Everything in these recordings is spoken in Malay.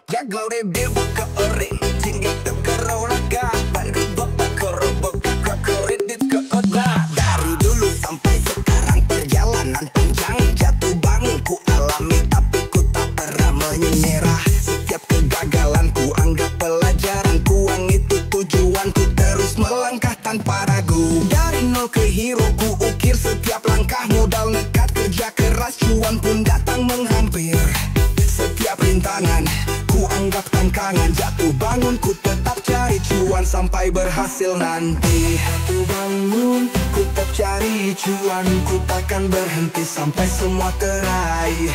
Jago rebil buka ore tinggi tekaraga baru bapak korobok kokoredit ke otak. Dari dulu sampai sekarang perjalanan panjang, jatuh bangun ku alami tapi ku tak pernah menyerah. Setiap kegagalan ku anggap pelajaran, uang itu tujuanku, terus melangkah tanpa ragu. Dari nol ke hero ku ukir setiap langkah, modal nekat kerja keras, cuan pun datang menghampir. Setiap rintangan ku anggap tantangan, jatuh bangun ku tetap cari cuan sampai berhasil nanti. Jatuh bangun ku tetap cari cuan, ku takkan berhenti sampai semua teraih.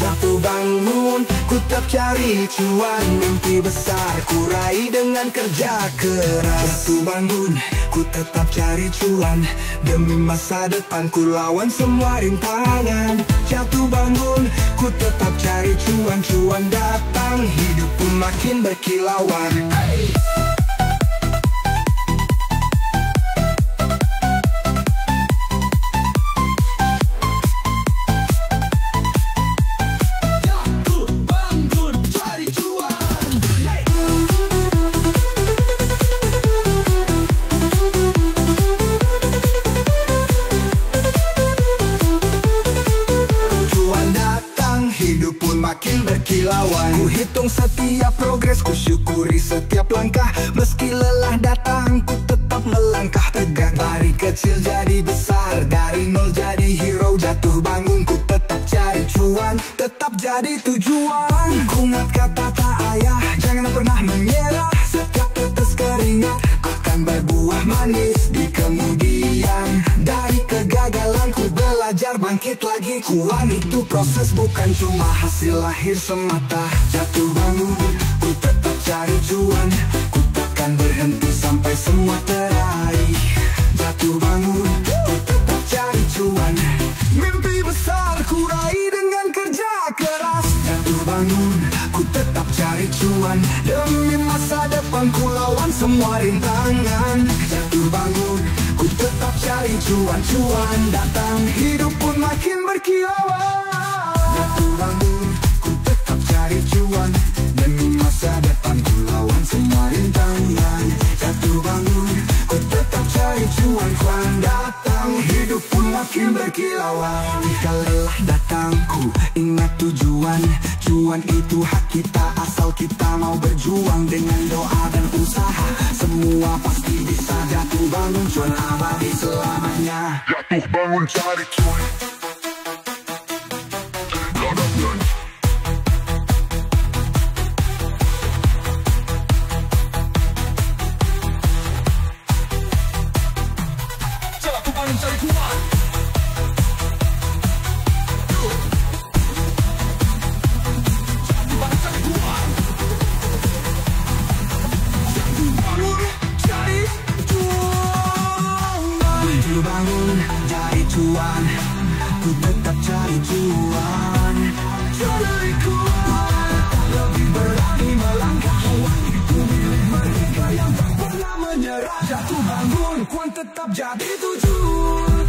Jatuh bangun ku tetap cari cuan, mimpi besar ku raih dengan kerja keras. Jatuh bangun ku tetap cari cuan, demi masa depan ku lawan semua rintangan. Jatuh bangun ku tetap cari cuan, cuan datang hidup pun makin berkilauan. Makin berkilauan, ku hitung setiap progres, ku syukuri setiap langkah. Meski lelah datang, ku tetap melangkah tegak. Dari kecil jadi besar, dari nol jadi hero. Jatuh bangun, ku tetap cari cuan, tetap jadi tujuan. Ku ingat kata tak ayah, jangan pernah menyerah. Setiap tetes keringat akan berbuah manis di kemudian. Dari kegagalan ku belajar bangkit lagi. Cuan itu proses, bukan cuma hasil lahir semata. Jatuh bangun ku tetap cari cuan, ku takkan berhenti sampai semua teraih. Jatuh bangun ku tetap cari cuan, mimpi besar ku raih dengan kerja keras. Jatuh bangun ku tetap cari cuan, demi masa depan ku lawan semua rintangan. Jatuh bangun ku tetap cari cuan, cuan datang hidup pun makin berkilauan. Jatuh bangun ku tetap cari cuan, demi masa depan ku lawan semua rintangan. Jatuh bangun ku tetap cari cuan, cuan datang hidup pun makin berkilauan. Jika lelah datang ku ingat tujuan, cuan itu hak kita asal kita mau berjuang. Dengan doa dan usaha semua pasti bisa. Jatuh bangun cuan abadi selamanya. Jatuh bangun cari cuan. Jatuh bangun cari cuan. Jatuh bangun cari cuan, ku tetap cari cuan. Cari cuan, lebih berani melangkah. Itu milik mereka yang tak pernah menyerah. Jatuh bangun, kuan tetap jadi tujuan.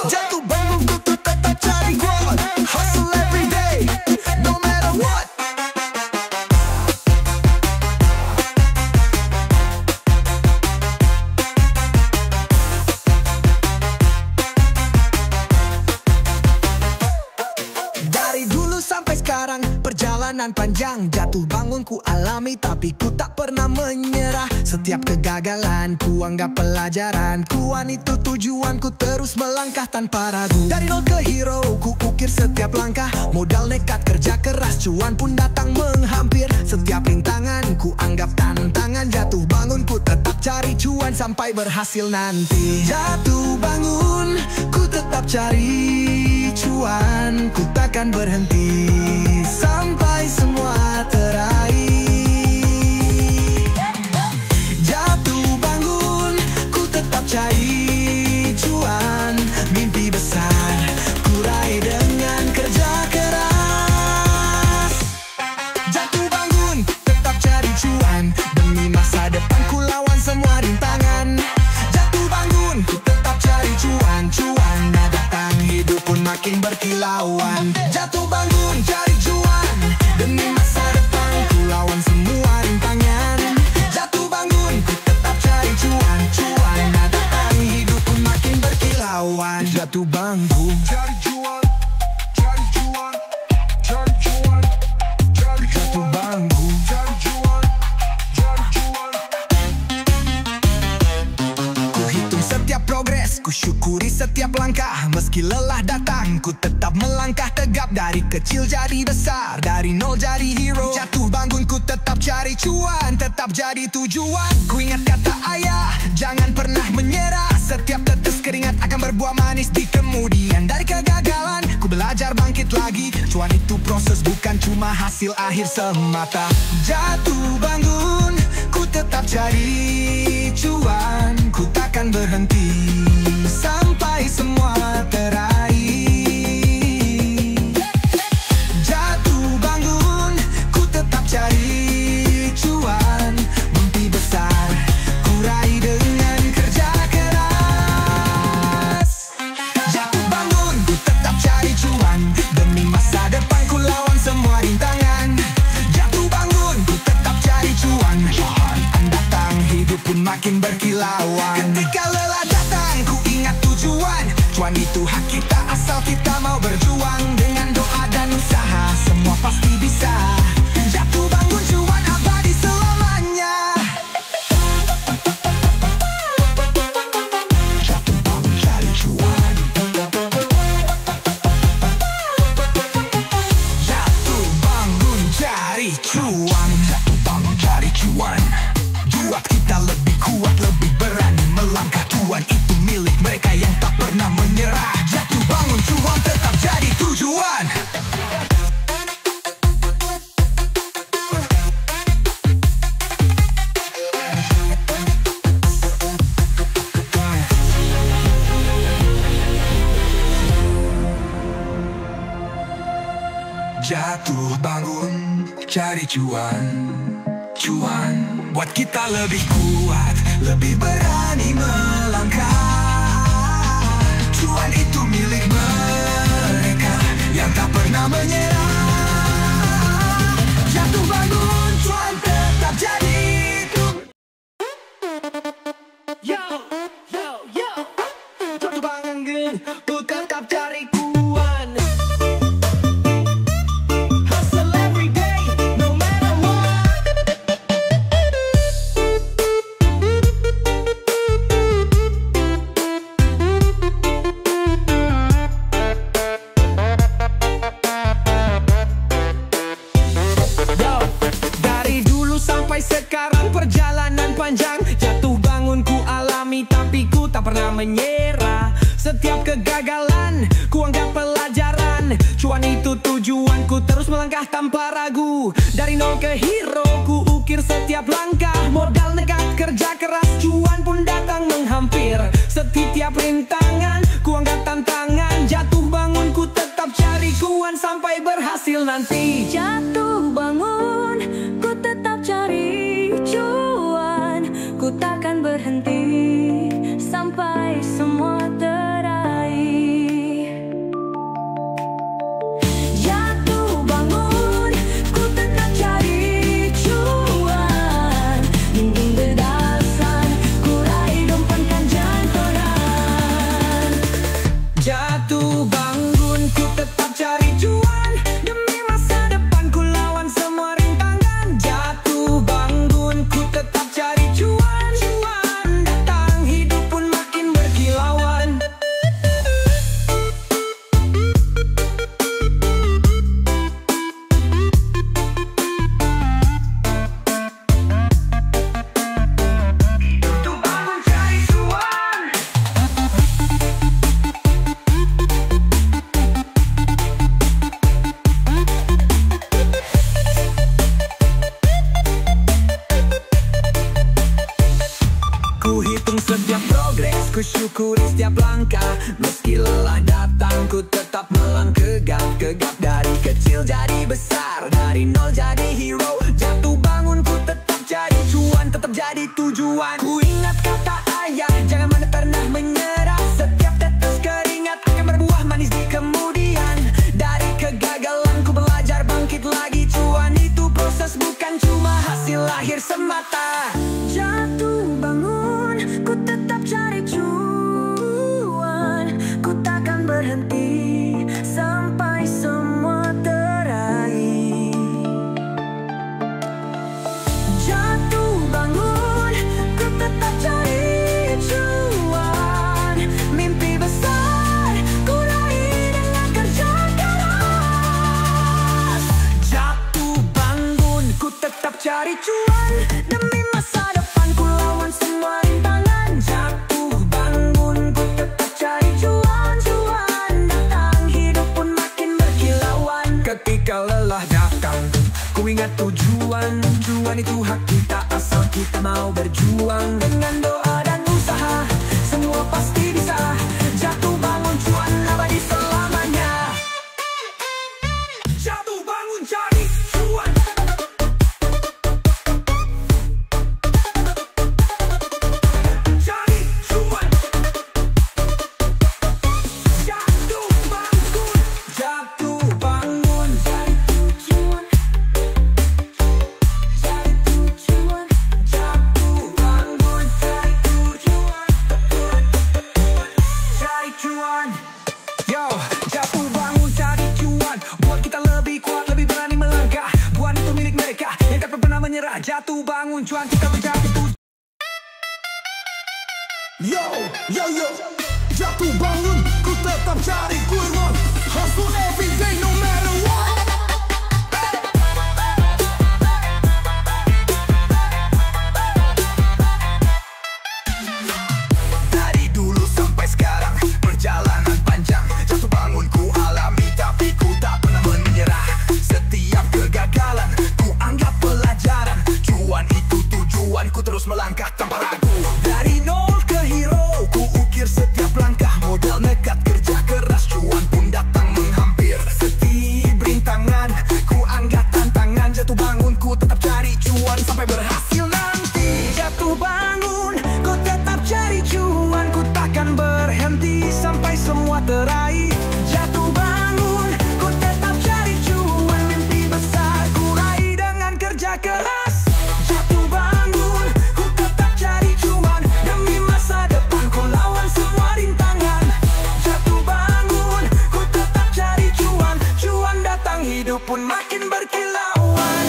Jatuh bangun ku tetap cari cuan, hustle every day, no matter what. Dari dulu sampai sekarang perjalanan panjang, jatuh bangun ku alami tapi ku tak pernah menyerah. Setiap kegagalan ku anggap pelajaran, cuan itu tujuan, ku terus melangkah tanpa ragu. Dari nol ke hero ku ukir setiap langkah, modal nekat kerja keras, cuan pun datang menghampir. Setiap rintangan ku anggap tantangan, jatuh bangun ku tetap cari cuan sampai berhasil nanti. Jatuh bangun ku tetap cari cuan, ku takkan berhenti sampai semua teraih. makin berkilauan. Jatuh bangun cari cuan, demi masa depan ku lawan semua rintangan. Jatuh bangun ku tetap cari cuan, cuan datang hidup pun makin berkilauan. Jatuh bangun cari cuan, cari cuan, cari cuan, cari jatuh bangun cari cuan, cari cuan. Ku hitung setiap progres, ku syukuri setiap langkah. Meski lelah datang, ku tetap melangkah tegap. Dari kecil jadi besar, dari nol jadi hero. Jatuh bangun ku tetap cari cuan, tetap jadi tujuan. Ku ingat kata ayah, jangan pernah menyerah. Setiap tetes keringat akan berbuah manis di kemudian. Dari kegagalan, ku belajar bangkit lagi. Cuan itu proses, bukan cuma hasil akhir semata. Jatuh bangun, ku tetap cari cuan. Ku takkan berhenti sampai semua teraih. Jatuh bangun, ku tetap cari cuan. Mimpi besar, ku raih dengan kerja keras. Jatuh bangun, ku tetap cari cuan. Demi masa depan ku lawan semua rintangan. Jatuh bangun, ku tetap cari cuan. Datang hidup pun makin berkilauan. Ketika lelah datang, ku ingat tujuan. Cuan itu hak kita asal kita mau berjuang. Dengan doa dan usaha semua pasti bisa. Jatuh bangun cuan abadi selamanya. Jatuh bangun cari cuan. Jatuh bangun cari cuan. Jatuh bangun cari cuan. Buat kita lebih kuat, lebih berani melangkah. Cuan itu milik mereka yang tak pernah menyerah. Jatuh bangun cuan tetap jadi tujuan. Jatuh bangun cari cuan. Cuan buat kita lebih kuat, lebih berani melangkah. Cuan itu milik mereka yang tak pernah menyerah. Jatuh bangun cuan tetap jadi Yo, yo, yo. Jatuh bangun ku tetap cari cuan. Hustle every day, no matter what. Sekarang perjalanan panjang. Jatuh bangun ku alami, tapi ku tak pernah menyerah. Setiap kegagalan ku anggap pelajaran. Cuan itu tujuanku, terus melangkah tanpa ragu. Dari nol ke hero ku ukir setiap langkah. Modal nekat kerja keras, cuan pun datang menghampir. Setiap rintangan ku anggap tantangan. Jatuh bangun ku tetap cari cuan sampai berhasil nanti. Jatuh bangun ku tetap cari cuan. Ku takkan berhenti sampai semua teraih. Jatuh bangun ku tetap cari cuan. Dinding berdasan ku raih dompetkan jantonan. Jatuh bangun ku tetap cari cuan. Demi masa depan ku lawan semua rintangan. Jatuh bangun ku tetap cari cuan. Cuan datang hidup pun makin berkilauan. Jatuh bangun cari cuan. Ku hitung setiap progres, ku syukuri setiap langkah. Meski lelah datang, ku tetap melangkah gegap. Dari kecil jadi besar, dari nol jadi hero. Jatuh bangun ku tetap jadi cuan, tetap jadi tujuan. Ku ingat kata ayah, jangan pernah menyerah. Setiap tetes keringat akan berbuah manis di kemudian. Yo, yo, yo, jatuh bangun, ku tetap cari kurban. Hustle every day no matter what. Dari dulu sampai sekarang, perjalanan panjang. Jatuh bangun ku alami, tapi ku tak pernah menyerah. Setiap kegagalan, ku anggap pelajaran. Cuan itu tujuan, ku terus melangkah tanpa ragu. Dari nol ke hero, ku ukir setiap langkah. Modal nekat, kerja keras, cuan pun datang menghampir. Setiap rintangan, ku anggap tantangan. Jatuh bangun, ku tetap cari cuan sampai berhasil nanti. Jatuh bangun, ku tetap cari cuan. Ku takkan berhenti sampai semua teraih. Jatuh bangun, ku tetap cari cuan. Mimpi besar ku raih dengan kerja keras. Jatuh bangun, ku tetap cari cuan. Demi masa depan ku lawan semua rintangan. Jatuh bangun, ku tetap cari cuan. Cuan datang, hidup pun makin berkilauan.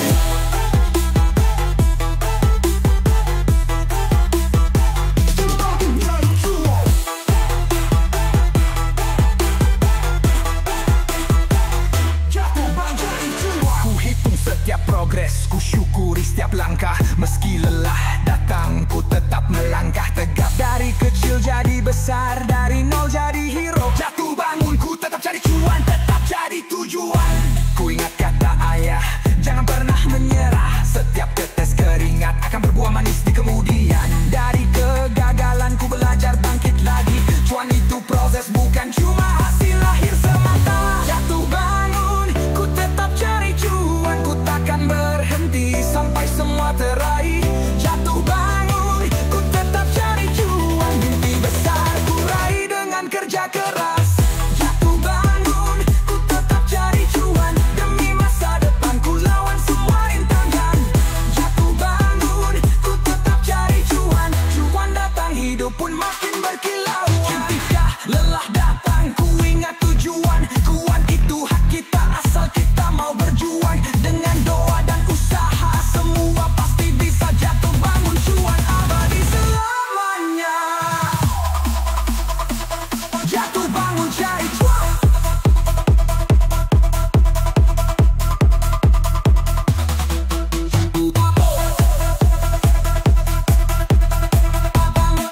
Ku hitung setiap progres, ku syukuri setiap langkah. Meski lelah datang, ku tetap melangkah tegap. Dari kecil jadi besar, dari nol jadi hero. Jatuh bangun, ku tetap cari cuan, tetap cari tujuan. Ku ingat kata ayah, jangan pernah menyerah. Setiap tetes keringat akan berbuah manis di kemudian. Dari kegagalan ku belajar bangkit lagi. Cuan itu proses, bukan cuma hasil lahir semata. Jatuh bangun, ku tetap cari cuan. Ku takkan berhenti sampai semua teraih. Jatuh bangun, ku tetap cari cuan. Mimpi besar ku raih dengan kerja keras. Jatuh bangun, ku tetap cari cuan. Demi masa depan ku lawan semua rintangan. Jatuh bangun, ku tetap cari cuan. Cuan datang, hidup pun makin berkilauan. Ketika lelah datang, ku ingat tujuan. Kuat itu hak kita asal kita mau berjuang. Dengan doa dan usaha semua pasti bisa. Jatuh bangun, cuan abadi selamanya. Jatuh bangun, cari cuan.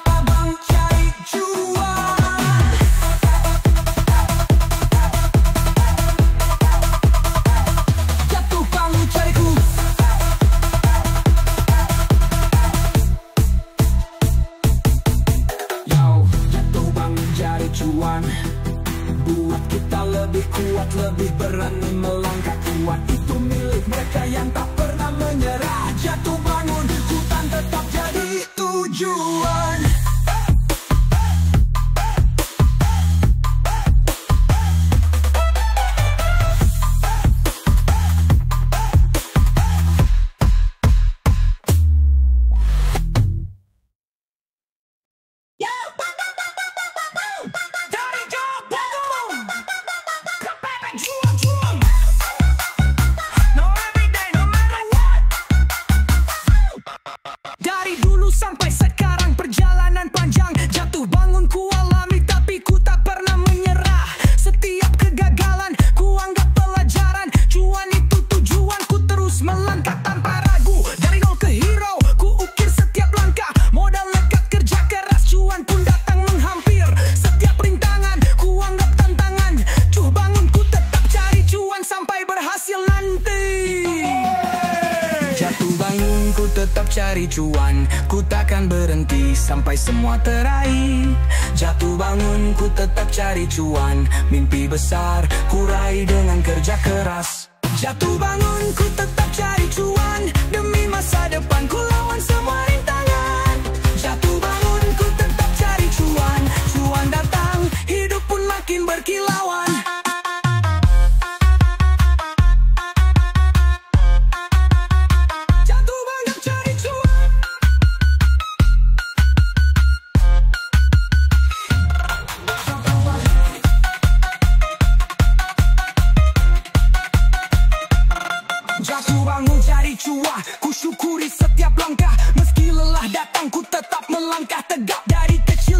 Abang cari cuan. Jatuh bangun, cari ku. Yo, jatuh bangun cari cuan. Buat kita lebih kuat, lebih berani melangkah. Kuat itu milik mereka yang tak pernah menyerah. Jatuh bangun, hutan tetap jadi tujuan. Dari jauh bangun, cuan. No every day, no matter what. Dari dulu sampai sekarang perjalanan panjang. Jatuh bangun ku alami, tapi ku tak pernah menyerah. Setiap kegagalan ku anggap pelajaran. Cuan itu tujuan, ku terus melangkah tanpa ragu. Dari nol ke hero, ku ukir setiap langkah. Modal nekat, kerja keras, cuan pun datang menghampir. Setiap rintangan ku anggap tantangan. Cuh bangun, ku tetap cari cuan sampai berhasil nanti. Jatuh bangun, ku tetap cari cuan. Ku takkan berhenti sampai semua teraih. Jatuh bangun, ku tetap cari cuan. Mimpi besar ku raih dengan kerja keras. Jatuh bangun, ku tetap cari cuan. Demi masa depan ku lawan semua rintangan. Jatuh bangun, ku tetap cari cuan. Cuan datang, hidup pun makin berkilauan. Jatuh bangun, cari cuan. Jatuh bangun, cari cuan. Ku syukuri setiap langkah. Meski lelah datang, ku tetap melangkah tegap. Dari kecil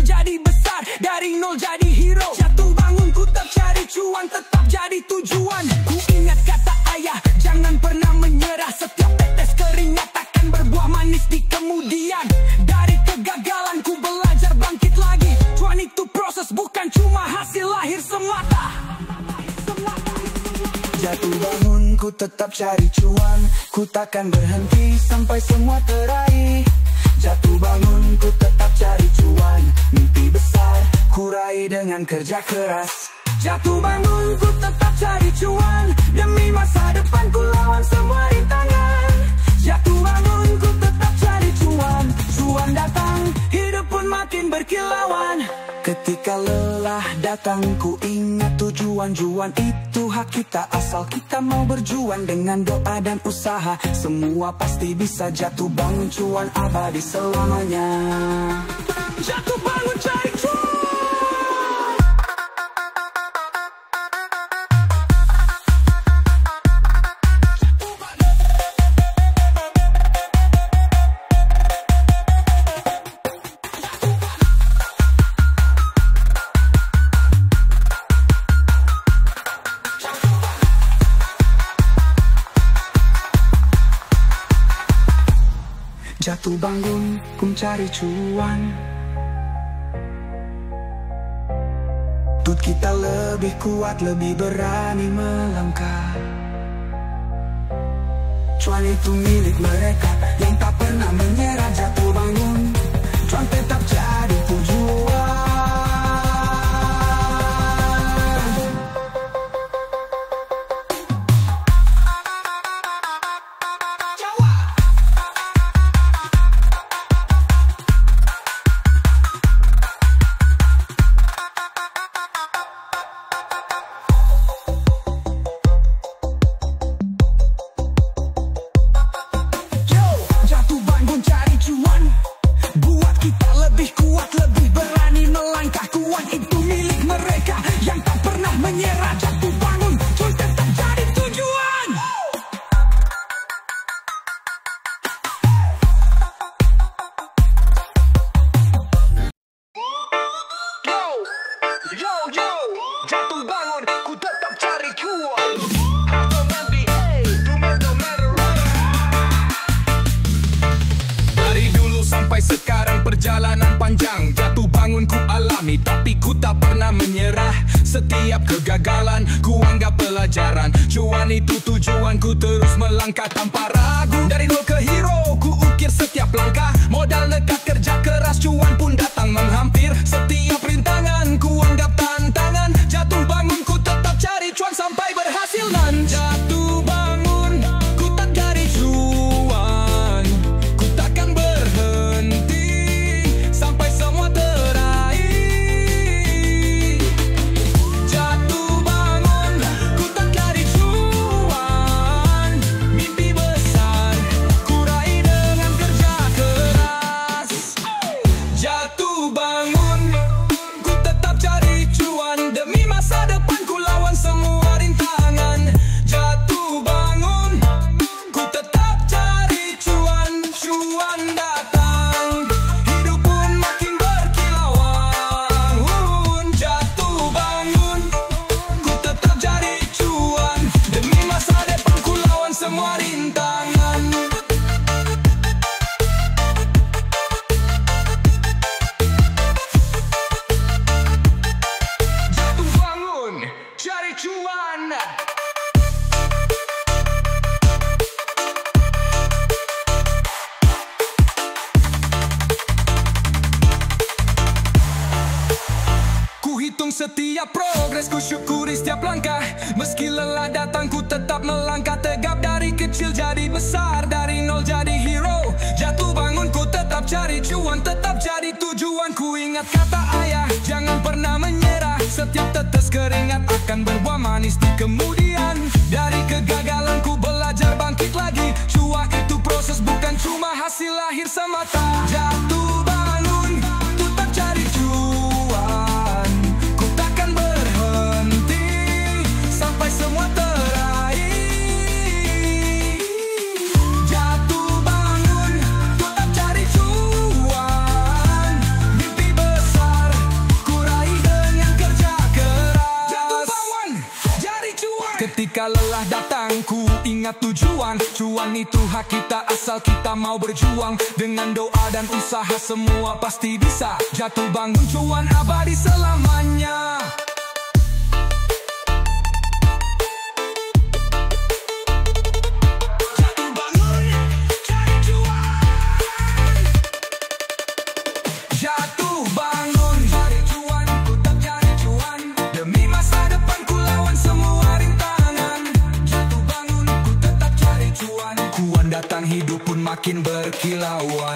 tetap cari cuan, ku takkan berhenti sampai semua teraih. Jatuh bangun, ku tetap cari cuan, mimpi besar ku raih dengan kerja keras. Jatuh bangun, ku tetap cari cuan, demi masa depan ku lawan semua rintangan. Jatuh bangun, ku tetap cari cuan, cuan datang, hidup pun makin berkilauan. Ketika lelah datang, ku ingat tujuan. Juan itu hak kita, asal kita mau berjuang. Dengan doa dan usaha, semua pasti bisa. Jatuh bangun, cuan abadi selamanya. Jatuh bangun, cari cuan. Jatuh bangun, pun cari cuan. Tut kita lebih kuat, lebih berani melangkah. Cuan itu milik mereka yang tak pernah menyerah. Jatuh bangun, cuan tetap jadi tujuan. Jatuh bangun, ku tetap cari cuan. Dari dulu sampai sekarang perjalanan panjang. Jatuh bangun ku alami, tapi ku tak pernah menyerah. Setiap kegagalan ku anggap pelajaran. Cuan itu tujuanku, terus melangkah tanpa ragu. Dari nol ke hero, ku ukir setiap langkah. Modal nekat, kerja keras, cuan pun datang menghampir. Setiap rintangan ku anggap tantangan. Jatuh bangun, ku tetap cari cuan sampai berhasil. Dan jatuh bangun, ku tak cari cuan, ku takkan berhenti sampai semua teraih. Jatuh bangun, ku tak cari cuan, mimpi besar ku raih dengan kerja keras. Jatuh bangun, ku tetap cari cuan, demi masa depan ku lawan semua rintangan. Jatuh bangun, ku tetap cari cuan, cuan datang, hidup pun makin berkilauan. Jatuh bangun, ku tetap cari cuan, demi masa depan ku lawan semua rintangan. Jatuh bangun, cari cuan. Ku hitung setiap progres, ku syukuri setiap langkah. Meski lelah datang, ku tetap melangkah tegap. Dari kecil jadi besar, dari nol jadi hero. Jatuh bangun, ku tetap cari cuan, tetap jadi tujuan. Ku ingat kata ayah, jangan pernah menyerah. Setiap tetes keringat akan berbuah manis di kemudian. Dari kegagalan ku belajar bangkit lagi. Cuan itu proses, bukan cuma hasil lahir semata. Jatuh bangun, tetap cari cuan, ku takkan berhenti sampai semua teraih. Jatuh bangun, tetap cari cuan, mimpi besar ku raih dengan kerja keras. Jatuh bangun, cari cuan. Ketika lelah datang, ku ingat tujuan. Cuan itu hak kita, asal kita mau berjuang. Dengan doa dan usaha, semua pasti bisa. Jatuh bangun, cuan abadi selamanya. makin berkilauan.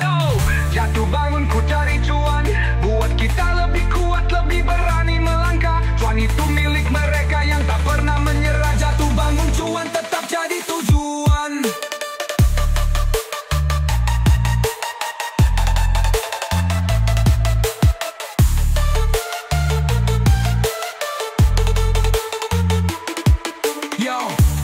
Jatuh bangun ku cari cuan, buat kita lebih kuat, lebih berani melangkah. Cuan itu milik mereka yang tak pernah menyerah. Jatuh bangun cuan tetap jadi tujuan.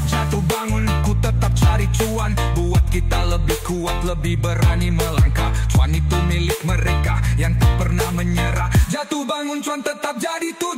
Jatuh bangun ku tetap cari cuan, buat kita lebih kuat, lebih berani melangkah. Cuan itu milik mereka yang tak pernah menyerah. Jatuh bangun cuan tetap jadi tujuan.